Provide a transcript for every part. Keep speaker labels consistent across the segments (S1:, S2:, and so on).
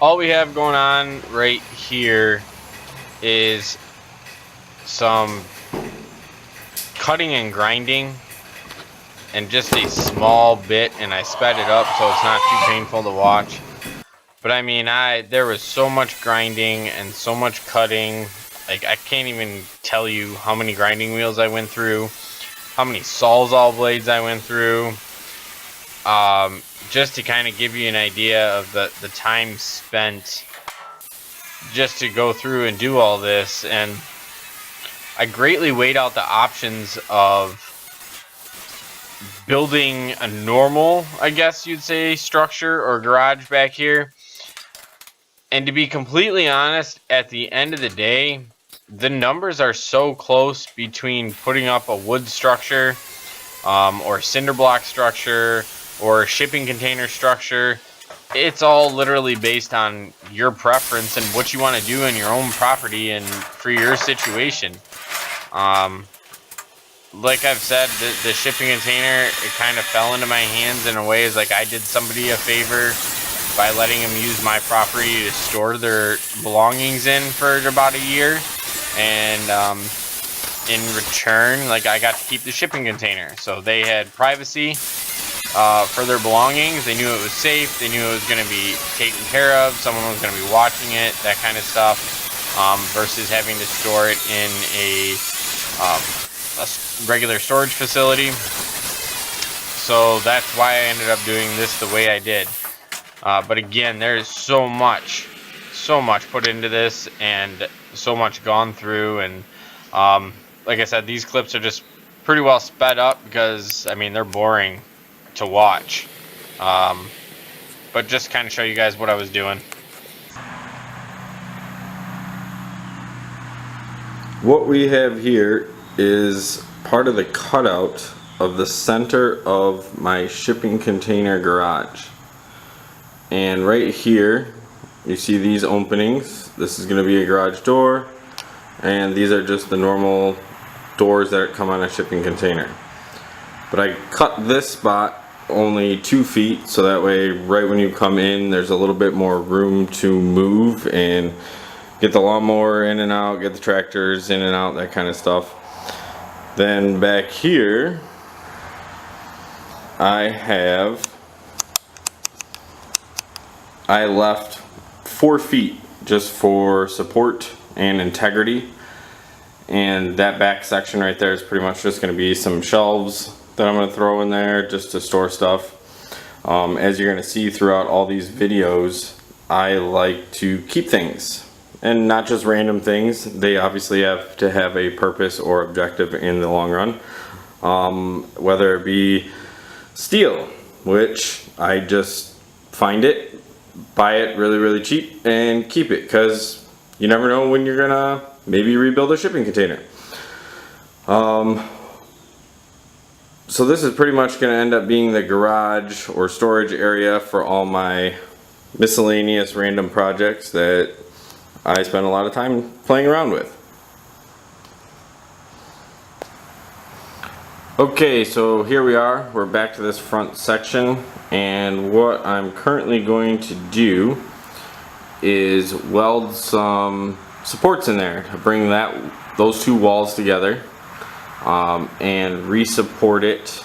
S1: all we have going on right here is some cutting and grinding, and just a small bit, and I sped it up so it's not too painful to watch. But I mean, there was so much grinding and so much cutting. Like, I can't even tell you how many grinding wheels I went through, how many Sawzall blades I went through. Just to kind of give you an idea of the time spent just to go through and do all this. And I greatly weighed out the options of building a normal, I guess you'd say, structure or garage back here. And to be completely honest, at the end of the day, the numbers are so close between putting up a wood structure or cinder block structure or shipping container structure. It's all literally based on your preference and what you want to do in your own property and for your situation. Like I've said, the shipping container, it kind of fell into my hands in a way as like I did somebody a favor by letting them use my property to store their belongings in for about a year. And in return, like, I got to keep the shipping container. So they had privacy for their belongings. They knew it was safe. They knew it was going to be taken care of. Someone was going to be watching it, that kind of stuff, versus having to store it in a regular storage facility. So that's why I ended up doing this the way I did. But again, there's so much put into this and so much gone through. And like I said, these clips are just pretty well sped up because, I mean, they're boring to watch. But just kind of show you guys what I was doing.
S2: What we have here is part of the cutout of the center of my shipping container garage. And right here you see these openings. This is going to be a garage door, and these are just the normal doors that come on a shipping container. But I cut this spot only 2 feet, so that way right when you come in there's a little bit more room to move and get the lawnmower in and out, get the tractors in and out, that kind of stuff. Then back here I left 4 feet just for support and integrity, and that back section right there is pretty much just going to be some shelves that I'm going to throw in there just to store stuff. As you're going to see throughout all these videos, I like to keep things, and not just random things. They obviously have to have a purpose or objective in the long run, whether it be steel, which I just find it, buy it really cheap and keep it, because you never know when you're gonna maybe rebuild a shipping container. So this is pretty much gonna end up being the garage or storage area for all my miscellaneous random projects that I spend a lot of time playing around with. Okay, so here we are. We're back to this front section, and what I'm currently going to do is weld some supports in there to bring those two walls together, and re-support it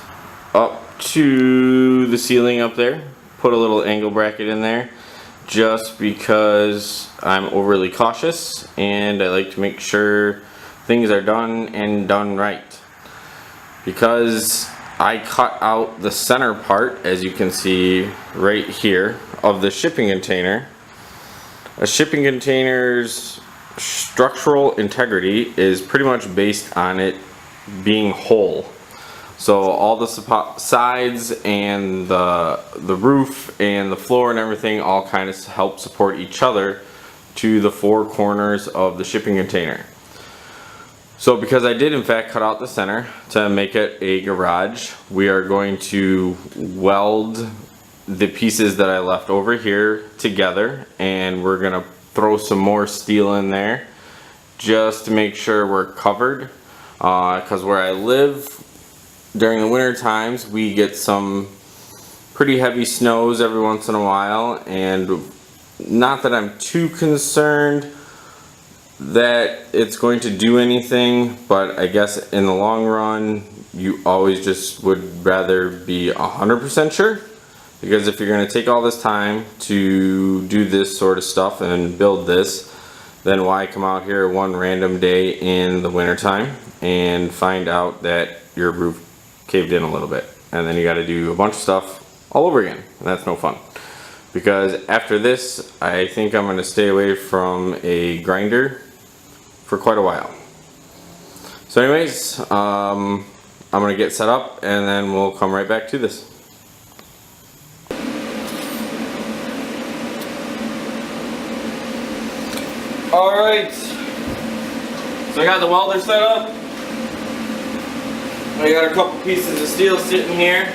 S2: up to the ceiling up there. Put a little angle bracket in there just because I'm overly cautious and I like to make sure things are done and done right. Because I cut out the center part, as you can see right here, of the shipping container. A shipping container's structural integrity is pretty much based on it being whole. So all the sides and the roof and the floor and everything all kind of help support each other to the four corners of the shipping container. So because I did in fact cut out the center to make it a garage, we are going to weld the pieces that I left over here together, and we're going to throw some more steel in there just to make sure we're covered, because where I live during the winter times we get some pretty heavy snows every once in a while, and not that I'm too concerned that it's going to do anything, but I guess in the long run, you always just would rather be 100% sure. Because if you're going to take all this time to do this sort of stuff and build this, then why come out here one random day in the wintertime and find out that your roof caved in a little bit, and then you got to do a bunch of stuff all over again, and that's no fun. Because after this, I think I'm going to stay away from a grinder for quite a while. So anyways, I'm going to get set up and then we'll come right back to this. Alright, so I got the welder set up. I got a couple pieces of steel sitting here.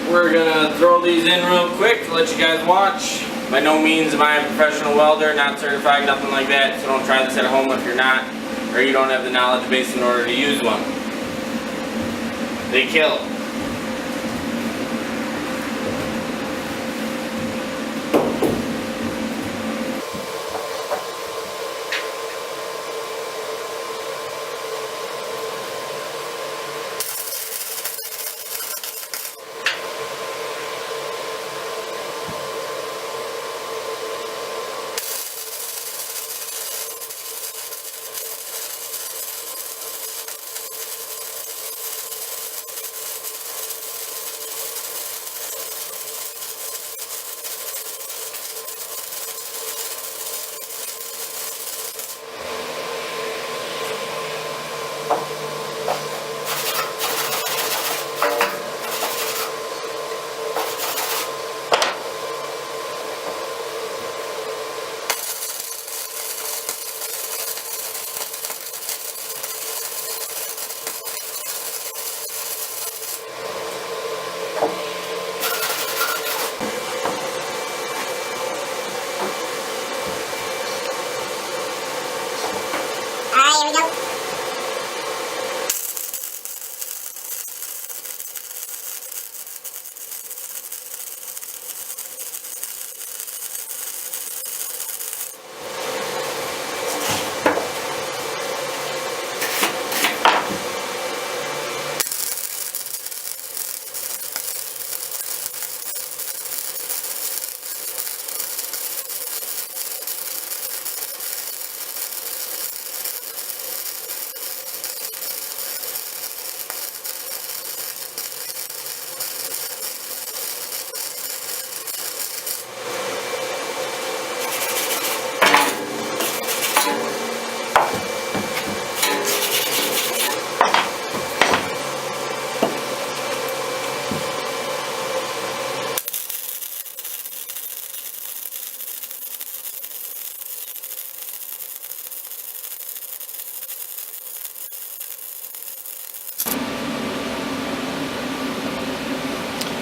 S2: We're gonna throw these in real quick to let you guys watch. By no means am I a professional welder, not certified, nothing like that, so don't try this at home if you're not, or you don't have the knowledge base in order to use one. They kill.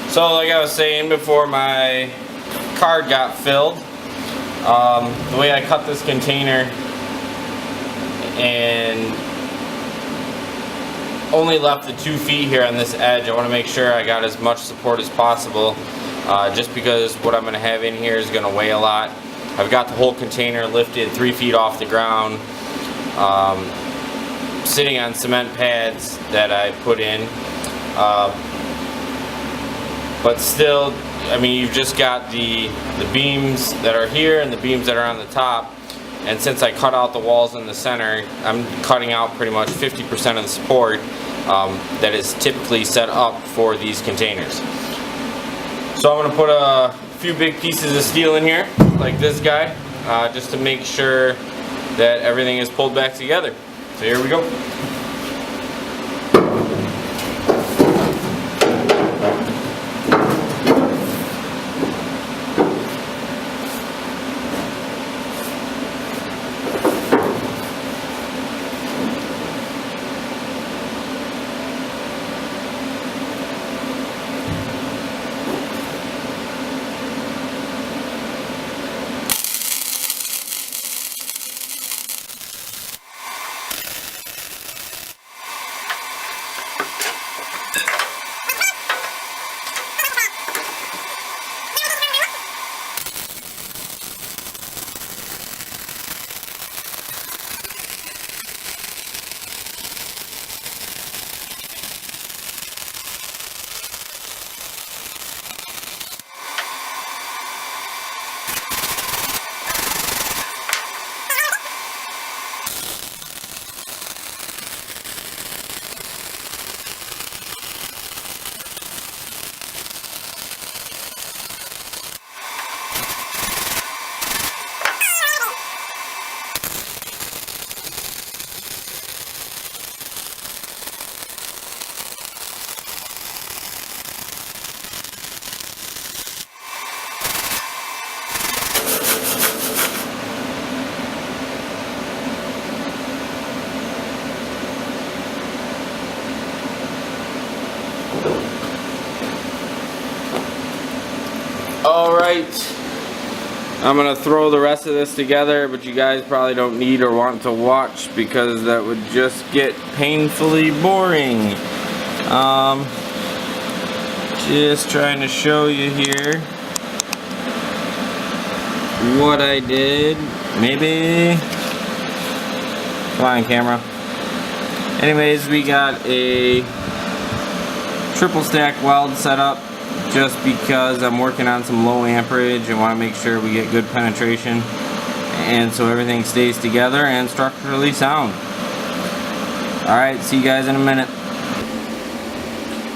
S2: So like I was saying before my card got filled, the way I cut this container and only left the 2 feet here on this edge, I want to make sure I got as much support as possible, just because what I'm going to have in here is going to weigh a lot. I've got the whole container lifted 3 feet off the ground, sitting on cement pads that I put in. But still, I mean, you've just got the beams that are here and the beams that are on the top. And since I cut out the walls in the center, I'm cutting out pretty much 50% of the support that is typically set up for these containers. So I'm going to put a few big pieces of steel in here, like this guy, just to make sure that everything is pulled back together. So here we go. Alright. I'm gonna throw the rest of this together, but you guys probably don't need or want to watch because that would just get painfully boring. Just trying to show you here what I did. Maybe. Come on, camera. Anyways, we got a triple stack weld set up just because I'm working on some low amperage and want to make sure we get good penetration and so everything stays together and structurally sound. Alright, see you guys in a minute.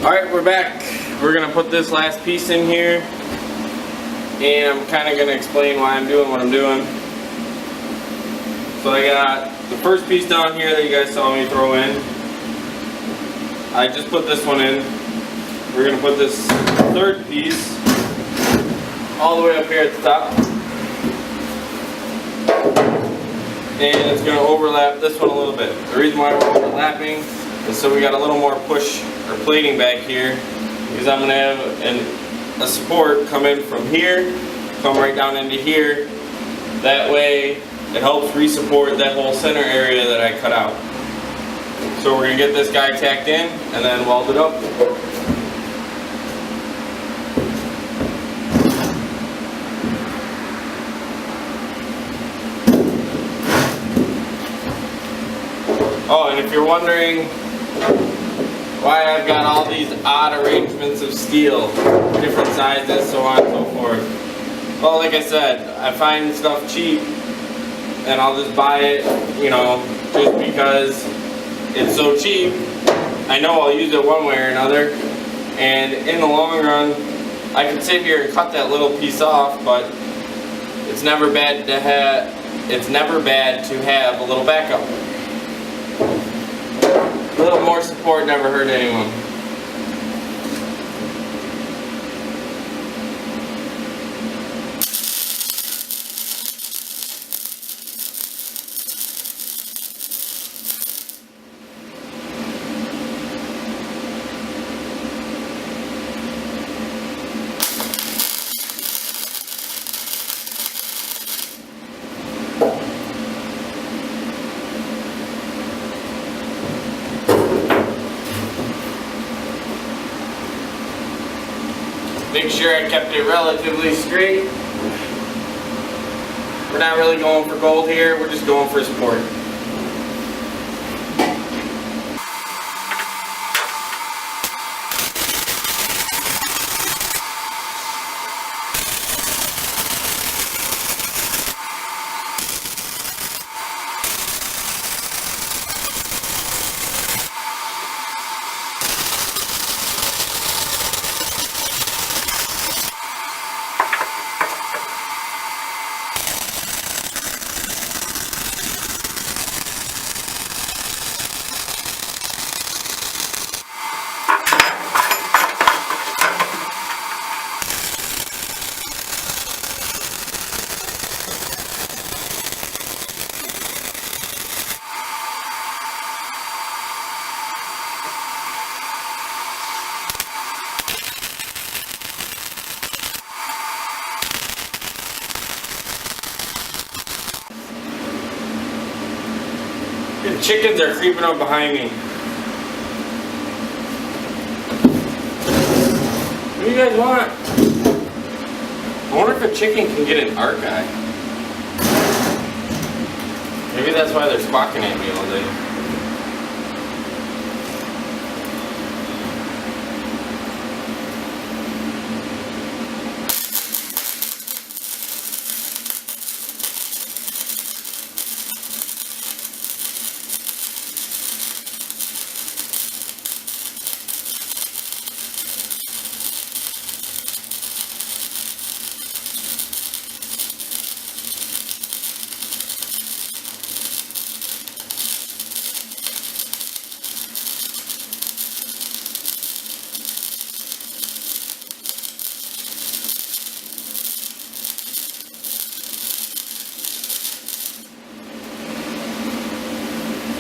S2: Alright, we're back. We're going to put this last piece in here and I'm kind of going to explain why I'm doing what I'm doing. So I got the first piece down here that you guys saw me throw in. I just put this one in. We're going to put this third piece all the way up here at the top. And it's going to overlap this one a little bit. The reason why we're overlapping is so we got a little more push or plating back here, because I'm going to have a support come in from here, come right down into here. That way it helps re-support that whole center area that I cut out. So we're going to get this guy tacked in and then weld it up. Oh, and if you're wondering why I've got all these odd arrangements of steel, different sizes, so on and so forth. Well, like I said, I find stuff cheap and I'll just buy it, you know, just because it's so cheap. I know I'll use it one way or another, and in the long run, I can sit here and cut that little piece off, but it's never bad to have a little backup. A little more support never hurt anyone. Make sure I kept it relatively straight. We're not really going for gold here, we're just going for support. The chickens are creeping up behind me. What do you guys want? I wonder if a chicken can get an arc eye. Maybe that's why they're squawking at me all day.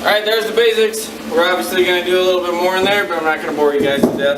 S2: Alright, there's the basics. We're obviously going to do a little bit more in there, but I'm not going to bore you guys to death.